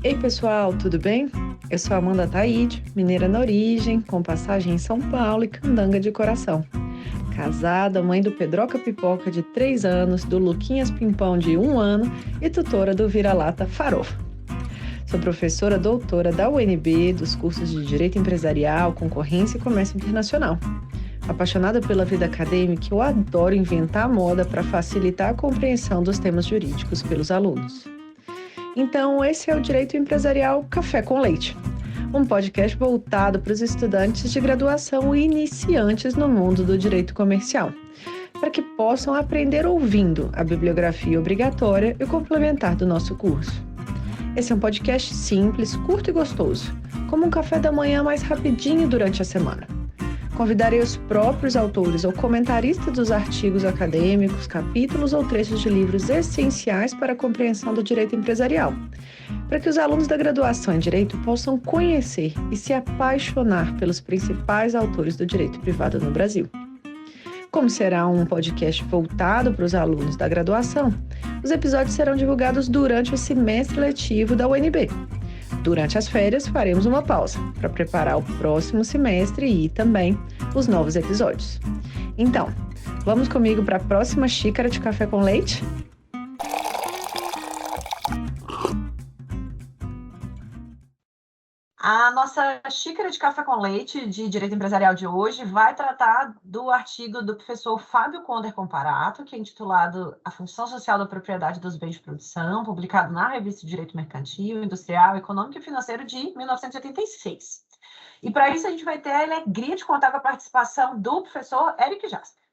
Ei pessoal, tudo bem? Eu sou Amanda Taide, mineira na origem, com passagem em São Paulo e candanga de coração. Casada, mãe do Pedroca Pipoca de 3 anos, do Luquinhas Pimpão de 1 ano e tutora do Vira-Lata Farofa. Sou professora doutora da UNB, dos cursos de Direito Empresarial, Concorrência e Comércio Internacional. Apaixonada pela vida acadêmica, eu adoro inventar moda para facilitar a compreensão dos temas jurídicos pelos alunos. Então, esse é o Direito Empresarial Café com Leite, um podcast voltado para os estudantes de graduação e iniciantes no mundo do direito comercial, para que possam aprender ouvindo a bibliografia obrigatória e complementar do nosso curso. Esse é um podcast simples, curto e gostoso, como um café da manhã mais rapidinho durante a semana. Convidarei os próprios autores ou comentaristas dos artigos acadêmicos, capítulos ou trechos de livros essenciais para a compreensão do direito empresarial, para que os alunos da graduação em Direito possam conhecer e se apaixonar pelos principais autores do direito privado no Brasil. Como será um podcast voltado para os alunos da graduação, os episódios serão divulgados durante o semestre letivo da UNB. Durante as férias, faremos uma pausa para preparar o próximo semestre e também os novos episódios. Então, vamos comigo para a próxima xícara de café com leite? A nossa xícara de café com leite de Direito Empresarial de hoje vai tratar do artigo do professor Fábio Conder Comparato, que é intitulado A Função Social da Propriedade dos Bens de Produção, publicado na revista Direito Mercantil, Industrial, Econômico e Financeiro de 1986. E para isso a gente vai ter a alegria de contar com a participação do professor Eric Jasper.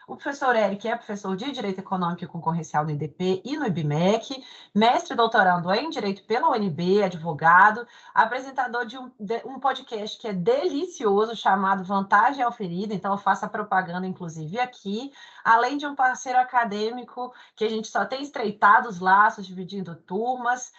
O professor Eric é professor de Direito Econômico e Concorrencial no IDP e no IBMEC, mestre e doutorando em Direito pela UNB, advogado, apresentador de um podcast que é delicioso, chamado Vantagem Auferida, então eu faço a propaganda, inclusive, aqui, além de um parceiro acadêmico que a gente só tem estreitado os laços, dividindo turmas,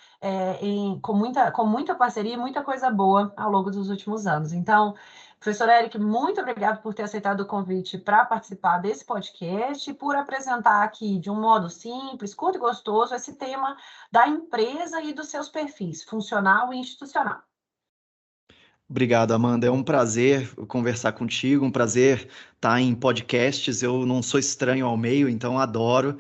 com muita parceria e muita coisa boa ao longo dos últimos anos. Então, professor Eric, muito obrigado por ter aceitado o convite para participar desse podcast e por apresentar aqui, de um modo simples, curto e gostoso, esse tema da empresa e dos seus perfis, funcional e institucional. Obrigado, Amanda. É um prazer conversar contigo, um prazer estar em podcasts. Eu não sou estranho ao meio, então adoro.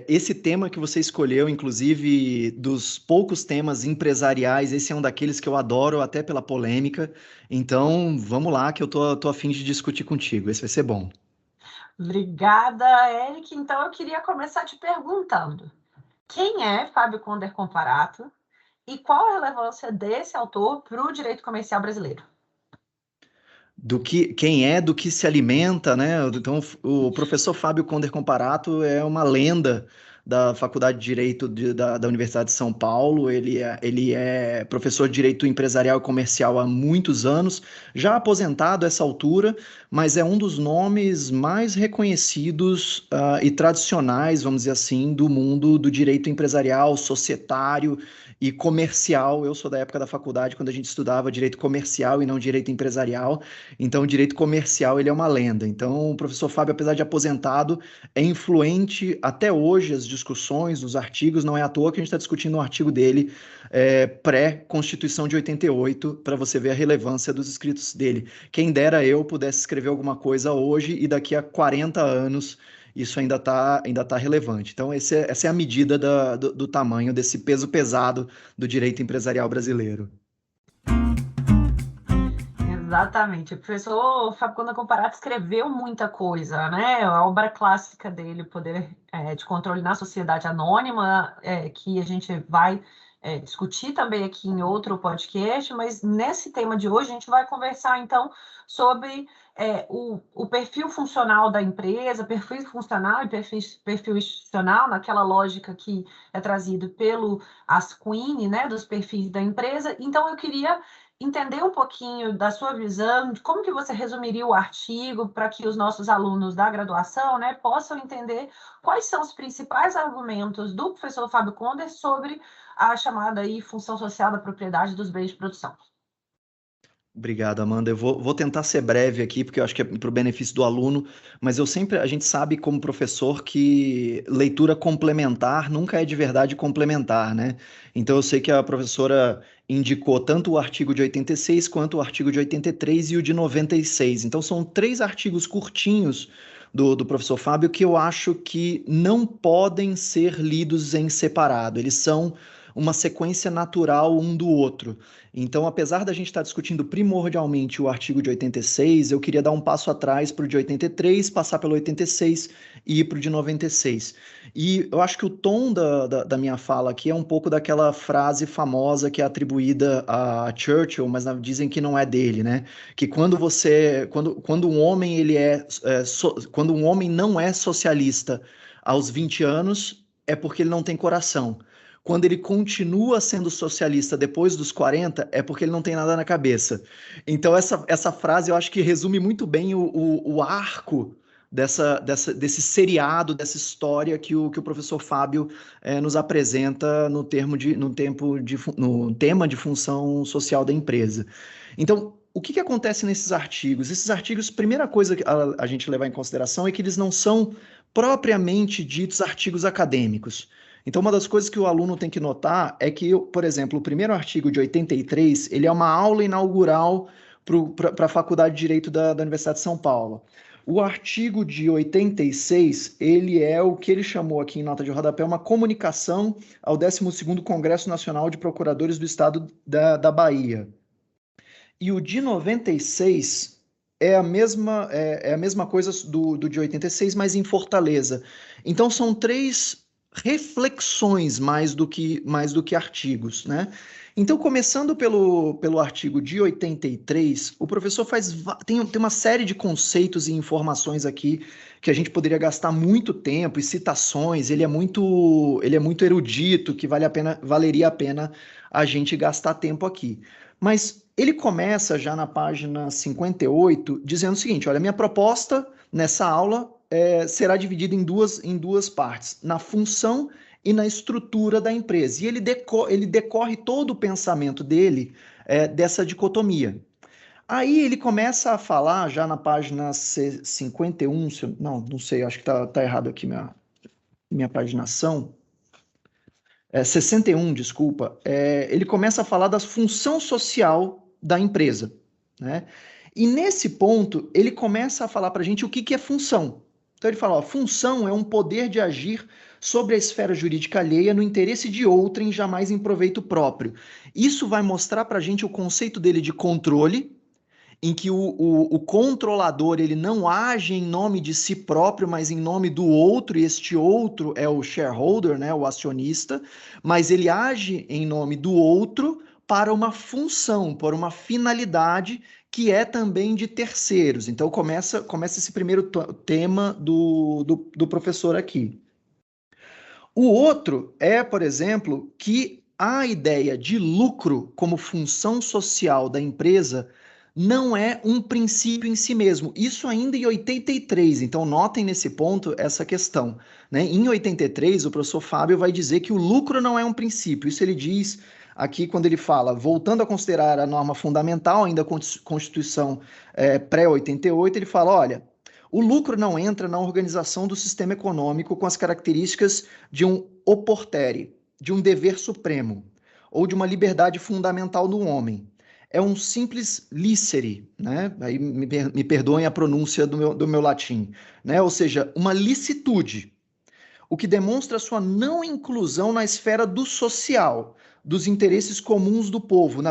Esse tema que você escolheu, inclusive dos poucos temas empresariais, esse é um daqueles que eu adoro, até pela polêmica. Então, vamos lá, que eu tô a fim de discutir contigo. Esse vai ser bom. Obrigada, Eric. Então, eu queria começar te perguntando: quem é Fábio Conder Comparato e qual a relevância desse autor para o direito comercial brasileiro? Do que se alimenta, né? Então, o professor Fábio Conder Comparato é uma lenda da Faculdade de Direito da Universidade de São Paulo. Ele é professor de Direito Empresarial e Comercial há muitos anos, já aposentado a essa altura, mas é um dos nomes mais reconhecidos e tradicionais, vamos dizer assim, do mundo do direito empresarial, societário e comercial. Eu sou da época da faculdade, quando a gente estudava direito comercial e não direito empresarial. Então, o direito comercial, ele é uma lenda. Então, o professor Fábio, apesar de aposentado, é influente até hoje as discussões, os artigos. Não é à toa que a gente está discutindo um artigo dele pré-Constituição de 88, para você ver a relevância dos escritos dele. Quem dera eu pudesse escrever alguma coisa hoje e daqui a 40 anos isso ainda tá relevante. Então, essa é a medida do tamanho desse peso pesado do direito empresarial brasileiro. Exatamente. O professor Fábio Conder Comparato escreveu muita coisa, né? A obra clássica dele, Poder de Controle na Sociedade Anônima, que a gente vai discutir também aqui em outro podcast, mas nesse tema de hoje a gente vai conversar, então, sobre o perfil funcional da empresa, perfil funcional e perfil institucional, naquela lógica que é trazido pelo Asquini, né, dos perfis da empresa. Então, eu queria entender um pouquinho da sua visão, de como que você resumiria o artigo para que os nossos alunos da graduação, né, possam entender quais são os principais argumentos do professor Fábio Conder sobre a chamada aí função social da propriedade dos bens de produção. Obrigado, Amanda. Eu vou tentar ser breve aqui, porque eu acho que é para o benefício do aluno, mas a gente sabe como professor que leitura complementar nunca é de verdade complementar, né? Então eu sei que a professora indicou tanto o artigo de 86 quanto o artigo de 83 e o de 96. Então são 3 artigos curtinhos do professor Fábio que eu acho que não podem ser lidos em separado. Eles são uma sequência natural um do outro. Então, apesar da gente estar discutindo primordialmente o artigo de 86, eu queria dar um passo atrás para o de 83, passar pelo 86 e ir para o de 96. E eu acho que o tom da minha fala aqui é um pouco daquela frase famosa que é atribuída a Churchill, mas dizem que não é dele, né? Que quando um homem quando um homem não é socialista aos 20 anos, é porque ele não tem coração. Quando ele continua sendo socialista depois dos 40, é porque ele não tem nada na cabeça. Então, essa frase eu acho que resume muito bem o arco desse seriado, dessa história que o professor Fábio nos apresenta no tema de função social da empresa. Então, o que acontece nesses artigos? Esses artigos, primeira coisa a gente levar em consideração é que eles não são propriamente ditos artigos acadêmicos. Então, uma das coisas que o aluno tem que notar é que, por exemplo, o primeiro artigo de 83, ele é uma aula inaugural para a Faculdade de Direito da Universidade de São Paulo. O artigo de 86, ele é o que ele chamou aqui em nota de rodapé, uma comunicação ao 12º Congresso Nacional de Procuradores do Estado da Bahia. E o de 96 é a mesma coisa do de 86, mas em Fortaleza. Então, são 3 reflexões mais do que artigos, né? Então, começando pelo artigo de 83, o professor tem uma série de conceitos e informações aqui que a gente poderia gastar muito tempo e citações. Ele é muito erudito, que valeria a pena a gente gastar tempo aqui. Mas ele começa já na página 58 dizendo o seguinte: olha, minha proposta nessa aula será dividida em duas partes, na função e na estrutura da empresa. E ele decorre todo o pensamento dele dessa dicotomia. Aí ele começa a falar, já na página 51, não sei, acho que tá errado aqui minha paginação. 61, desculpa. Ele começa a falar da função social da empresa, né? E nesse ponto, ele começa a falar para a gente o que é função. Então ele fala, ó, função é um poder de agir sobre a esfera jurídica alheia no interesse de outrem, jamais em proveito próprio. Isso vai mostrar para a gente o conceito dele de controle, em que o controlador ele não age em nome de si próprio, mas em nome do outro, e este outro é o shareholder, né, o acionista, mas ele age em nome do outro para uma função, por uma finalidade que é também de terceiros. Então começa esse primeiro tema do professor aqui. O outro é, por exemplo, que a ideia de lucro como função social da empresa não é um princípio em si mesmo. Isso ainda em 83, então notem nesse ponto essa questão, né? Em 83, o professor Fábio vai dizer que o lucro não é um princípio. Isso ele diz aqui quando ele fala, voltando a considerar a norma fundamental, ainda a Constituição pré-88, ele fala, olha, o lucro não entra na organização do sistema econômico com as características de um oportere, de um dever supremo, ou de uma liberdade fundamental do homem. É um simples licere, né? Aí me perdoem a pronúncia do meu latim, né? Ou seja, uma licitude, o que demonstra sua não inclusão na esfera do social, dos interesses comuns do povo,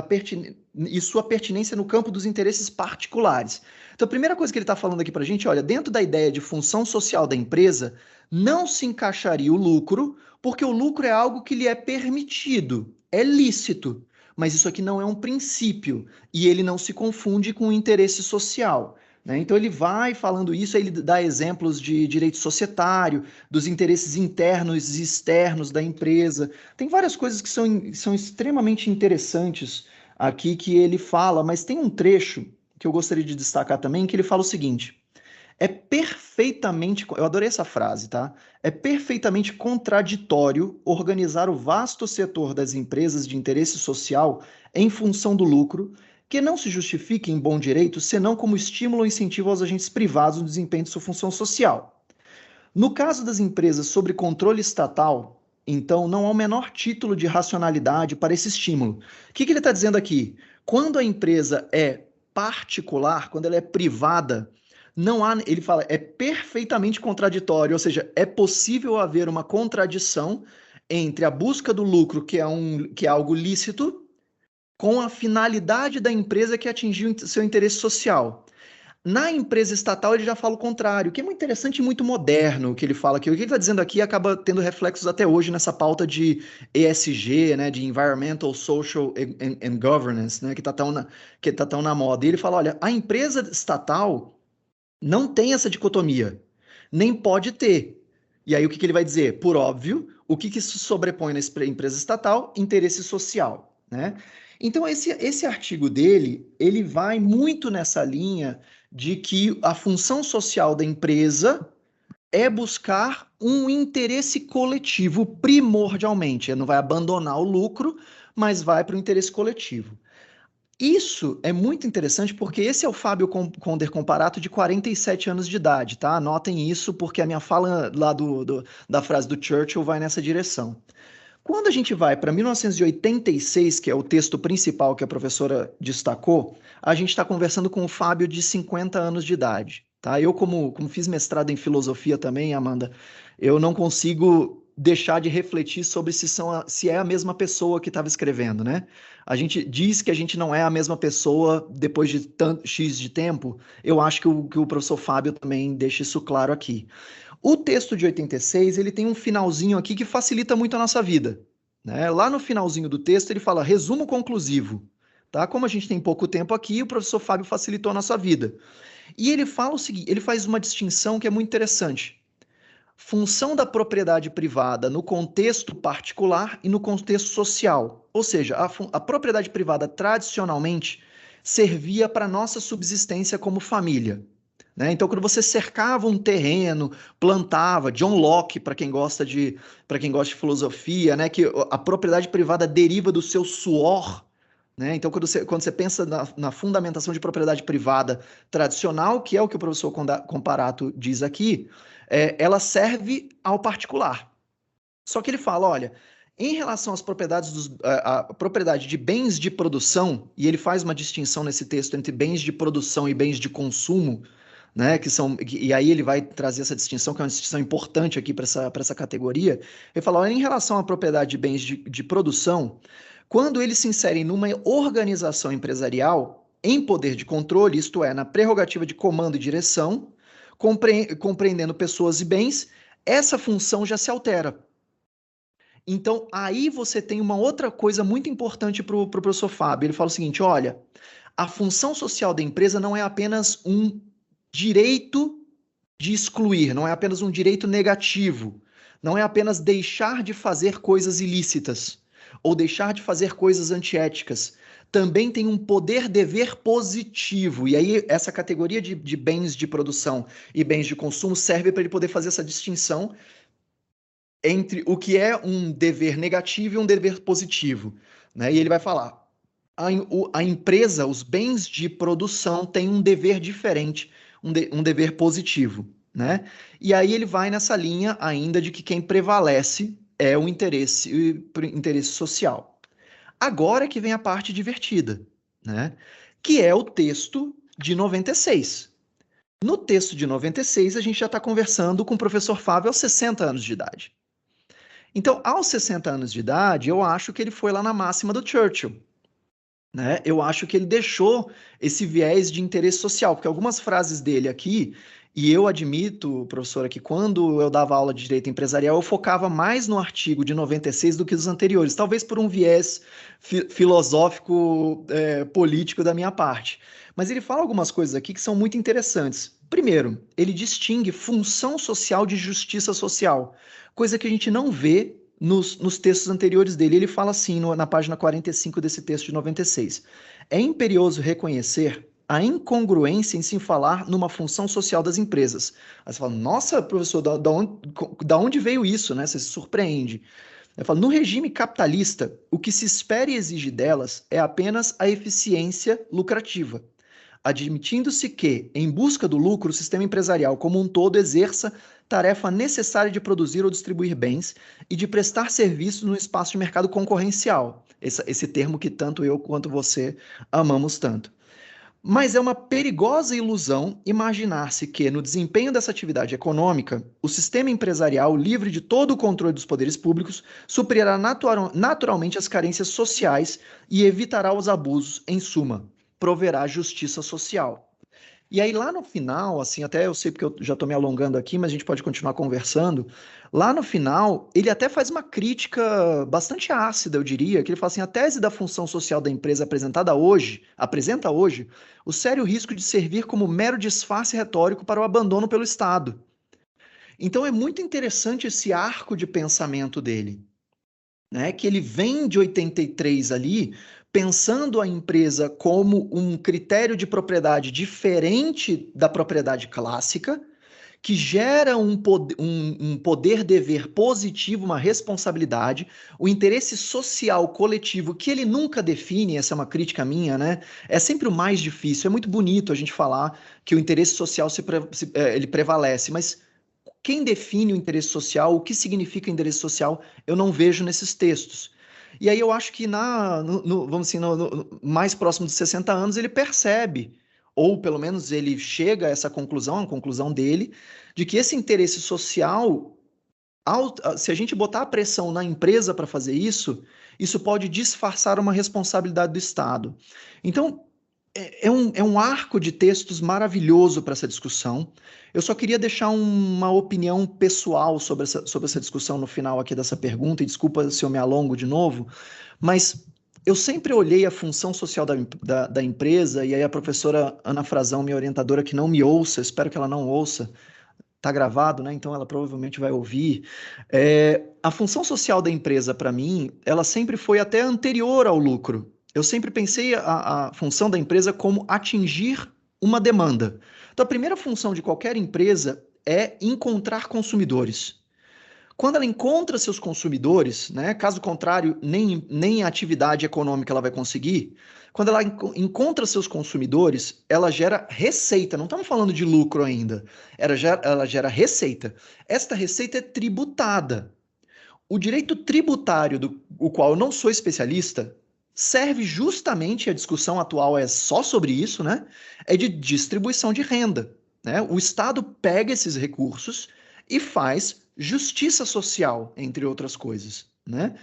e sua pertinência no campo dos interesses particulares. Então, a primeira coisa que ele está falando aqui para a gente, olha, dentro da ideia de função social da empresa, não se encaixaria o lucro, porque o lucro é algo que lhe é permitido, é lícito, mas isso aqui não é um princípio, e ele não se confunde com o interesse social. Né? Então ele vai falando isso, aí ele dá exemplos de direito societário, dos interesses internos e externos da empresa. Tem várias coisas que são extremamente interessantes aqui que ele fala, mas tem um trecho que eu gostaria de destacar também, que ele fala o seguinte: eu adorei essa frase, tá? É perfeitamente contraditório organizar o vasto setor das empresas de interesse social em função do lucro que não se justifique em bom direito, senão como estímulo ou incentivo aos agentes privados no desempenho de sua função social. No caso das empresas sob controle estatal, então, não há o menor título de racionalidade para esse estímulo. O que ele está dizendo aqui? Quando a empresa é particular, quando ela é privada, não há, ele fala, é perfeitamente contraditório, ou seja, é possível haver uma contradição entre a busca do lucro, que é algo lícito, com a finalidade da empresa que atingiu seu interesse social. Na empresa estatal, ele já fala o contrário, que é muito interessante e muito moderno o que ele fala aqui. O que ele está dizendo aqui acaba tendo reflexos até hoje nessa pauta de ESG, né, de Environmental, Social and Governance, né, que está tão na moda. E ele fala, olha, a empresa estatal não tem essa dicotomia, nem pode ter. E aí o que ele vai dizer? Por óbvio, o que se sobrepõe na empresa estatal? Interesse social, né? Então, esse artigo dele, ele vai muito nessa linha de que a função social da empresa é buscar um interesse coletivo primordialmente. Ele não vai abandonar o lucro, mas vai para o interesse coletivo. Isso é muito interessante porque esse é o Fábio Conder Comparato de 47 anos de idade, tá? Anotem isso porque a minha fala lá da frase do Churchill vai nessa direção. Quando a gente vai para 1986, que é o texto principal que a professora destacou, a gente está conversando com o Fábio de 50 anos de idade. Tá? Eu, como fiz mestrado em filosofia também, Amanda, eu não consigo deixar de refletir sobre se é a mesma pessoa que estava escrevendo, né? A gente diz que a gente não é a mesma pessoa depois de tanto X de tempo. Eu acho que o professor Fábio também deixa isso claro aqui. O texto de 86, ele tem um finalzinho aqui que facilita muito a nossa vida, né? Lá no finalzinho do texto, ele fala resumo conclusivo, tá? Como a gente tem pouco tempo aqui, o professor Fábio facilitou a nossa vida. E ele fala o seguinte, ele faz uma distinção que é muito interessante. Função da propriedade privada no contexto particular e no contexto social. Ou seja, a propriedade privada tradicionalmente servia para a nossa subsistência como família. Né? Então, quando você cercava um terreno, plantava, John Locke, para quem gosta de filosofia, né? Que a propriedade privada deriva do seu suor. Né? Então, quando você pensa na fundamentação de propriedade privada tradicional, que é o que o professor Comparato diz aqui, ela serve ao particular. Só que ele fala, olha, em relação às propriedades a propriedade de bens de produção, e ele faz uma distinção nesse texto entre bens de produção e bens de consumo, né, e aí ele vai trazer essa distinção, que é uma distinção importante aqui para essa categoria. Ele fala, olha, em relação à propriedade de bens de produção, quando eles se inserem numa organização empresarial em poder de controle, isto é, na prerrogativa de comando e direção, compreendendo pessoas e bens, essa função já se altera. Então, aí você tem uma outra coisa muito importante para o professor Fábio. Ele fala o seguinte, olha, a função social da empresa não é apenas um direito de excluir, não é apenas um direito negativo, não é apenas deixar de fazer coisas ilícitas ou deixar de fazer coisas antiéticas. Também tem um poder-dever positivo. E aí, essa categoria de bens de produção e bens de consumo serve para ele poder fazer essa distinção entre o que é um dever negativo e um dever positivo. Né? E ele vai falar, a empresa, os bens de produção têm um dever diferente, um dever positivo. Né? E aí ele vai nessa linha ainda de que quem prevalece é o interesse social. Agora que vem a parte divertida, né? Que é o texto de 96. No texto de 96, a gente já está conversando com o professor Fábio aos 60 anos de idade. Então, aos 60 anos de idade, eu acho que ele foi lá na máxima do Churchill. Né? Eu acho que ele deixou esse viés de interesse social, porque algumas frases dele aqui, e eu admito, professora, que quando eu dava aula de direito empresarial, eu focava mais no artigo de 96 do que os anteriores, talvez por um viés filosófico, político da minha parte. Mas ele fala algumas coisas aqui que são muito interessantes. Primeiro, ele distingue função social de justiça social, coisa que a gente não vê nos textos anteriores dele. Ele fala assim, na página 45 desse texto de 96. É imperioso reconhecer a incongruência em se falar numa função social das empresas. Aí você fala, nossa, professor, da onde veio isso? Né? Você se surpreende. Eu falo, no regime capitalista, o que se espera e exige delas é apenas a eficiência lucrativa, admitindo-se que, em busca do lucro, o sistema empresarial como um todo exerça tarefa necessária de produzir ou distribuir bens e de prestar serviços no espaço de mercado concorrencial. Esse termo que tanto eu quanto você amamos tanto. Mas é uma perigosa ilusão imaginar-se que, no desempenho dessa atividade econômica, o sistema empresarial, livre de todo o controle dos poderes públicos, suprirá naturalmente as carências sociais e evitará os abusos, em suma, proverá justiça social. E aí lá no final, assim, até eu sei porque eu já estou me alongando aqui, mas a gente pode continuar conversando. Lá no final, ele até faz uma crítica bastante ácida, eu diria, que ele fala assim, a tese da função social da empresa apresenta hoje o sério risco de servir como mero disfarce retórico para o abandono pelo Estado. Então é muito interessante esse arco de pensamento dele, né? Que ele vem de 83 ali, pensando a empresa como um critério de propriedade diferente da propriedade clássica, que gera um poder-dever positivo, uma responsabilidade, o interesse social coletivo, que ele nunca define, essa é uma crítica minha, né? É sempre o mais difícil, é muito bonito a gente falar que o interesse social ele prevalece, mas quem define o interesse social, o que significa interesse social, eu não vejo nesses textos. E aí eu acho que vamos assim, no mais próximo dos 60 anos ele percebe, ou pelo menos ele chega a essa conclusão, a conclusão dele, de que esse interesse social, se a gente botar a pressão na empresa para fazer isso, isso pode disfarçar uma responsabilidade do Estado. Então, é um arco de textos maravilhoso para essa discussão. Eu só queria deixar uma opinião pessoal sobre essa discussão no final aqui dessa pergunta, e desculpa se eu me alongo de novo, mas eu sempre olhei a função social da empresa, e aí a professora Ana Frazão, minha orientadora, que não me ouça, espero que ela não ouça, está gravado, né? Então ela provavelmente vai ouvir. A função social da empresa, para mim, ela sempre foi até anterior ao lucro. Eu sempre pensei a função da empresa como atingir uma demanda. Então, a primeira função de qualquer empresa é encontrar consumidores. Quando ela encontra seus consumidores, né, caso contrário, nem a atividade econômica ela vai conseguir. Quando ela encontra seus consumidores, ela gera receita. Não estamos falando de lucro ainda. Ela gera receita. Esta receita é tributada. O direito tributário, do qual eu não sou especialista, serve justamente, a discussão atual é só sobre isso, né? É de distribuição de renda, né? O Estado pega esses recursos e faz justiça social, entre outras coisas, né?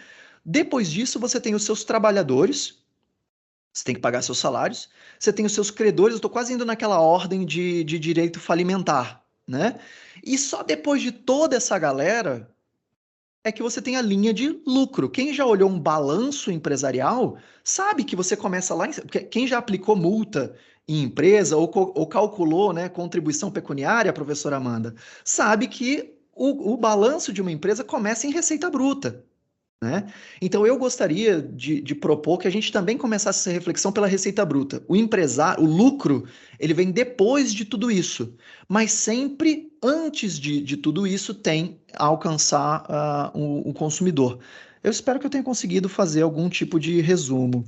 Depois disso, você tem os seus trabalhadores, você tem que pagar seus salários, você tem os seus credores, eu estou quase indo naquela ordem de direito falimentar, né? E só depois de toda essa galera é que você tem a linha de lucro. Quem já olhou um balanço empresarial sabe que você começa lá. Quem já aplicou multa em empresa ou calculou, né, contribuição pecuniária, professora Amanda, sabe que o balanço de uma empresa começa em receita bruta, né? Então eu gostaria de propor que a gente também começasse essa reflexão pela receita bruta. O lucro, ele vem depois de tudo isso, mas sempre antes de tudo isso tem a alcançar o consumidor. Eu espero que eu tenha conseguido fazer algum tipo de resumo.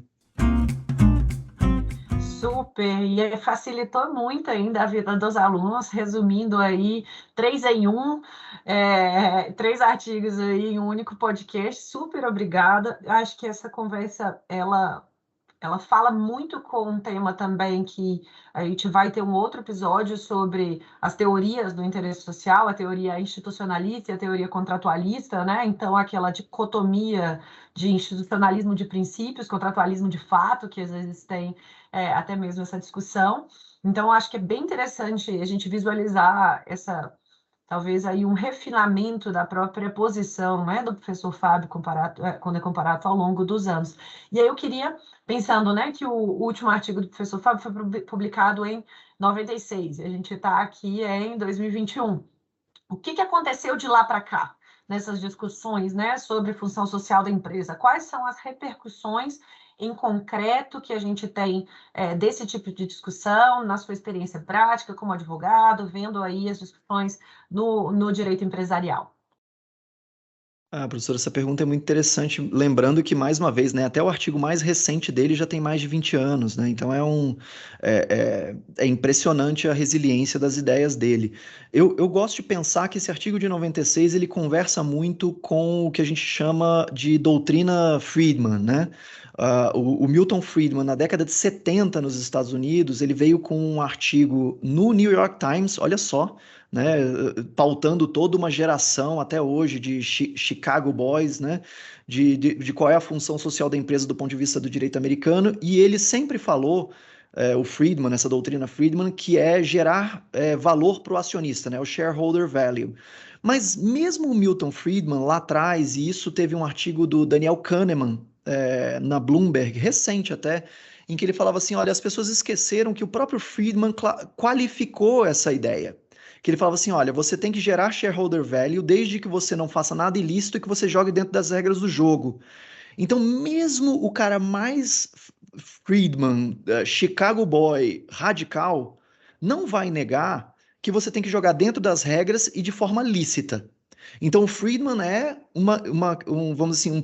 Super, e facilitou muito ainda a vida dos alunos, resumindo aí 3 em 1, 3 artigos aí em um único podcast. Super obrigada. Acho que essa conversa, ela fala muito com um tema também que a gente vai ter um outro episódio sobre as teorias do interesse social, a teoria institucionalista e a teoria contratualista, né? Então, aquela dicotomia de institucionalismo de princípios, contratualismo de fato, que às vezes tem até mesmo essa discussão. Então, acho que é bem interessante a gente visualizar talvez aí um refinamento da própria posição, né, do professor Fábio quando é comparado ao longo dos anos. E aí eu queria, pensando, né, que o último artigo do professor Fábio foi publicado em 96, a gente está aqui em 2021. O que aconteceu de lá para cá, nessas discussões, né, sobre função social da empresa? Quais são as repercussões em concreto que a gente tem desse tipo de discussão, na sua experiência prática como advogado, vendo aí as discussões no direito empresarial? Ah, professor, essa pergunta é muito interessante, lembrando que, mais uma vez, né, até o artigo mais recente dele já tem mais de 20 anos, né, então é impressionante a resiliência das ideias dele. Eu gosto de pensar que esse artigo de 96, ele conversa muito com o que a gente chama de doutrina Friedman, né? O Milton Friedman, na década de 70 nos Estados Unidos, ele veio com um artigo no New York Times, olha só, né, pautando toda uma geração até hoje de Chicago Boys, né, de qual é a função social da empresa do ponto de vista do direito americano, e ele sempre falou, o Friedman, essa doutrina Friedman, que é gerar valor para o acionista, né, o shareholder value. Mas mesmo o Milton Friedman lá atrás, e isso teve um artigo do Daniel Kahneman na Bloomberg, recente até, em que ele falava assim, olha, as pessoas esqueceram que o próprio Friedman qualificou essa ideia. Que ele falava assim, olha, você tem que gerar shareholder value desde que você não faça nada ilícito e que você jogue dentro das regras do jogo. Então, mesmo o cara mais Friedman, Chicago Boy, radical, não vai negar que você tem que jogar dentro das regras e de forma lícita. Então, o Friedman é vamos assim,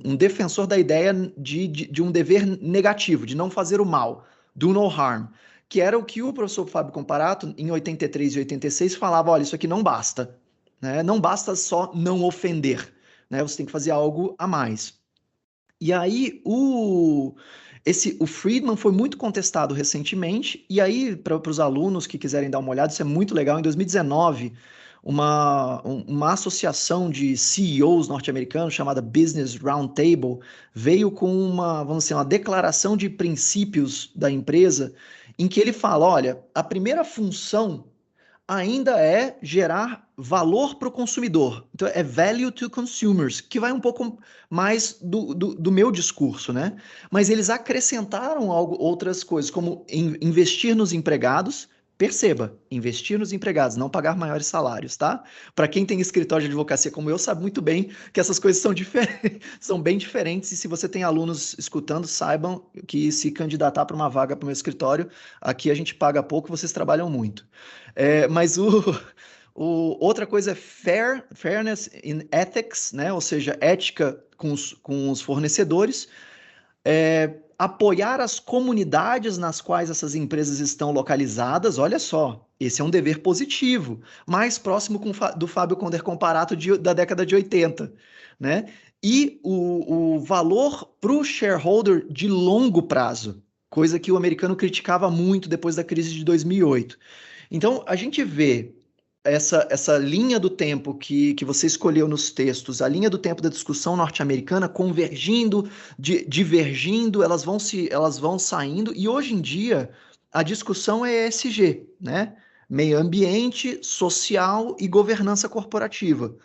um defensor da ideia de um dever negativo, de não fazer o mal, do no harm, que era o que o professor Fábio Comparato, em 83 e 86, falava, olha, isso aqui não basta, né? Não basta só não ofender, né? Você tem que fazer algo a mais. E aí, o Friedman foi muito contestado recentemente, e aí, para os alunos que quiserem dar uma olhada, isso é muito legal, em 2019, uma associação de CEOs norte-americanos chamada Business Roundtable veio com vamos dizer, uma declaração de princípios da empresa em que ele fala, olha, a primeira função ainda é gerar valor para o consumidor. Então, é value to consumers, que vai um pouco mais do meu discurso, né? Mas eles acrescentaram outras coisas, como investir nos empregados. Perceba, investir nos empregados, não pagar maiores salários, tá? Para quem tem escritório de advocacia como eu, sabe muito bem que essas coisas são bem diferentes, e se você tem alunos escutando, saibam que se candidatar para uma vaga para o meu escritório, aqui a gente paga pouco e vocês trabalham muito. Mas outra coisa é fairness in ethics, né? Ou seja, ética com os fornecedores, apoiar as comunidades nas quais essas empresas estão localizadas. Olha só, esse é um dever positivo, mais próximo do Fábio Conder Comparato da década de 80, né? E o valor para o shareholder de longo prazo, coisa que o americano criticava muito depois da crise de 2008. Então, a gente vê essa linha do tempo que você escolheu nos textos, a linha do tempo da discussão norte-americana convergindo, divergindo, elas vão saindo, e hoje em dia a discussão é ESG, né? Meio ambiente, social e governança corporativa.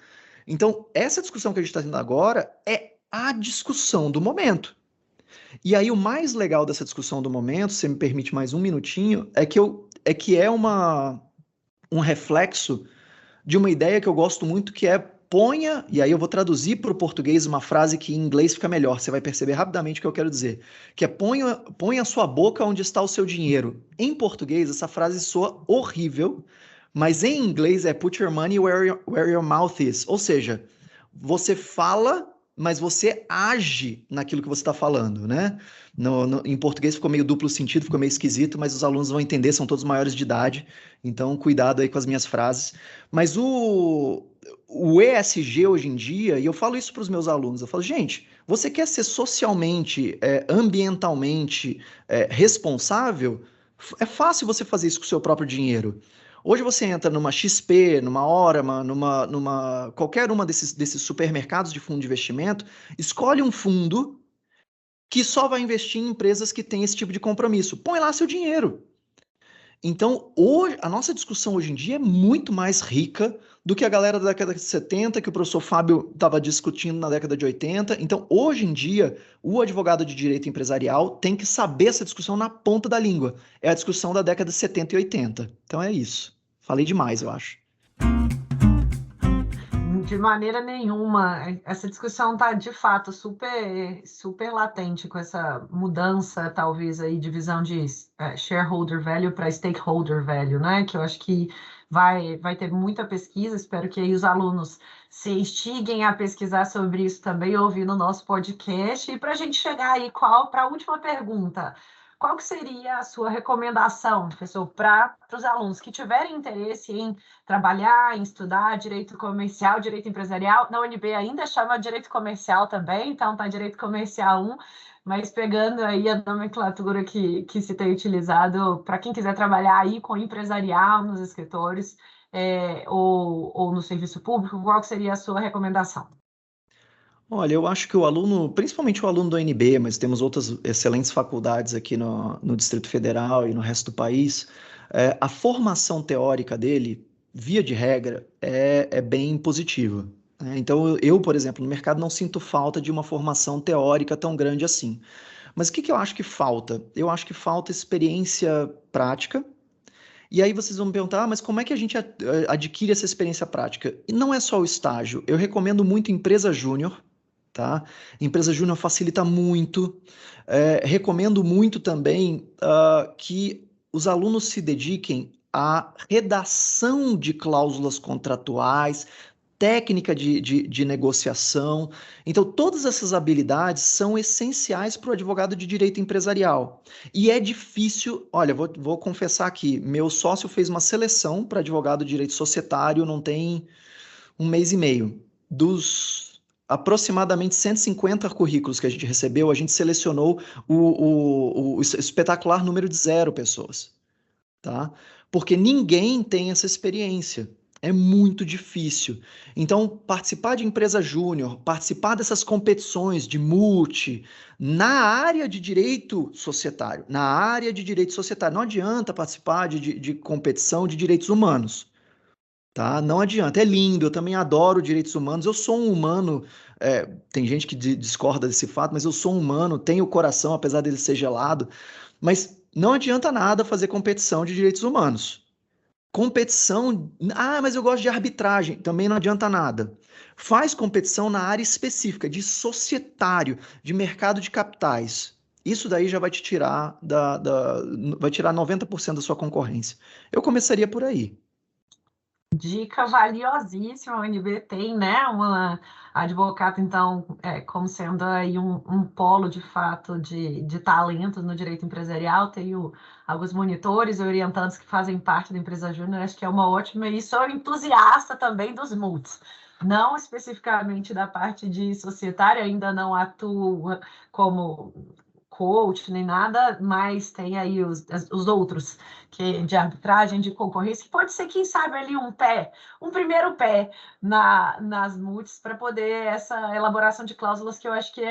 Então, essa discussão que a gente está tendo agora é a discussão do momento. E aí, o mais legal dessa discussão do momento, se você me permite mais um minutinho, é que é um reflexo de uma ideia que eu gosto muito, que é ponha, e aí eu vou traduzir para o português uma frase que em inglês fica melhor, você vai perceber rapidamente o que eu quero dizer, que é ponha a sua boca onde está o seu dinheiro. Em português, essa frase soa horrível, mas em inglês é put your money where your mouth is, ou seja, você fala, mas você age naquilo que você está falando, né? Em português ficou meio duplo sentido, ficou meio esquisito, mas os alunos vão entender, são todos maiores de idade, então cuidado aí com as minhas frases. Mas o ESG hoje em dia, e eu falo isso para os meus alunos, eu falo, gente, você quer ser socialmente, ambientalmente responsável? É fácil você fazer isso com o seu próprio dinheiro. Hoje você entra numa XP, numa Orama, qualquer uma desses supermercados de fundo de investimento, escolhe um fundo que só vai investir em empresas que têm esse tipo de compromisso. Põe lá seu dinheiro. Então, a nossa discussão hoje em dia é muito mais rica do que a galera da década de 70, que o professor Fábio estava discutindo na década de 80. Então, hoje em dia, o advogado de direito empresarial tem que saber essa discussão na ponta da língua. É a discussão da década de 70 e 80. Então, é isso. Falei demais, eu acho. de maneira nenhuma. Essa discussão está, de fato, super latente com essa mudança, talvez, aí, de visão de shareholder value para stakeholder value, né? Que eu acho que vai ter muita pesquisa, espero que aí os alunos se instiguem a pesquisar sobre isso também, ouvindo o nosso podcast. E para a gente chegar aí, para a última pergunta, qual que seria a sua recomendação, professor, para os alunos que tiverem interesse em trabalhar, em estudar direito comercial, direito empresarial? Na UNB ainda chama direito comercial também, então está direito comercial 1, mas pegando aí a nomenclatura que se tem utilizado para quem quiser trabalhar aí com empresarial nos escritórios ou no serviço público, qual que seria a sua recomendação? Olha, eu acho que o aluno, principalmente o aluno do UNB, mas temos outras excelentes faculdades aqui no Distrito Federal e no resto do país, a formação teórica dele, via de regra, é bem positiva. Né? Então, eu, por exemplo, no mercado não sinto falta de uma formação teórica tão grande assim. Mas o que eu acho que falta? Eu acho que falta experiência prática. E aí vocês vão me perguntar, mas como é que a gente adquire essa experiência prática? E não é só o estágio. Eu recomendo muito empresa júnior, tá? Empresa júnior facilita muito. Recomendo muito também que os alunos se dediquem à redação de cláusulas contratuais, técnica de negociação. Então, todas essas habilidades são essenciais para o advogado de direito empresarial. E é difícil, olha, vou confessar aqui, meu sócio fez uma seleção para advogado de direito societário, não tem um mês e meio. Dos aproximadamente 150 currículos que a gente recebeu, a gente selecionou o espetacular número de 0 pessoas, tá? Porque ninguém tem essa experiência. É muito difícil. Então, participar de empresa júnior, participar dessas competições de multi, na área de direito societário, não adianta participar de competição de direitos humanos, tá? Não adianta, é lindo, eu também adoro direitos humanos, eu sou um humano, tem gente que discorda desse fato, mas eu sou um humano, tenho coração, apesar dele ser gelado, mas não adianta nada fazer competição de direitos humanos. Competição, mas eu gosto de arbitragem, também não adianta nada. Faz competição na área específica, de societário, de mercado de capitais. Isso daí já vai te tirar vai tirar 90% da sua concorrência. Eu começaria por aí. Dica valiosíssima, a UNB tem, né, uma advogada, então, como sendo aí um polo, de fato, de talentos no direito empresarial, tenho alguns monitores e orientantes que fazem parte da empresa júnior, acho que é uma ótima, e sou entusiasta também dos multis, não especificamente da parte de societária, ainda não atuo como coach nem nada, mas tem aí os outros que de arbitragem, de concorrência, que pode ser, quem sabe, ali um primeiro pé nas multis para poder essa elaboração de cláusulas, que eu acho que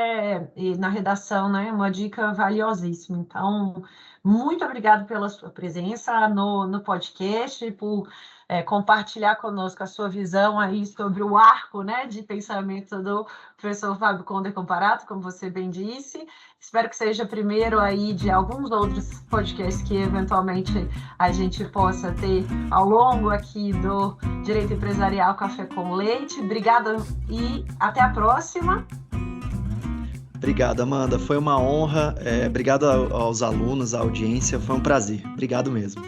na redação, né, uma dica valiosíssima. Então, muito obrigado pela sua presença no podcast, por compartilhar conosco a sua visão aí sobre o arco, né, de pensamento do professor Fábio Conder Comparato, como você bem disse. Espero que seja primeiro aí de alguns outros podcasts que eventualmente a gente possa ter ao longo aqui do Direito Empresarial Café com Leite. Obrigada e até a próxima. Obrigado, Amanda. Foi uma honra. Obrigado aos alunos, à audiência. Foi um prazer. Obrigado mesmo.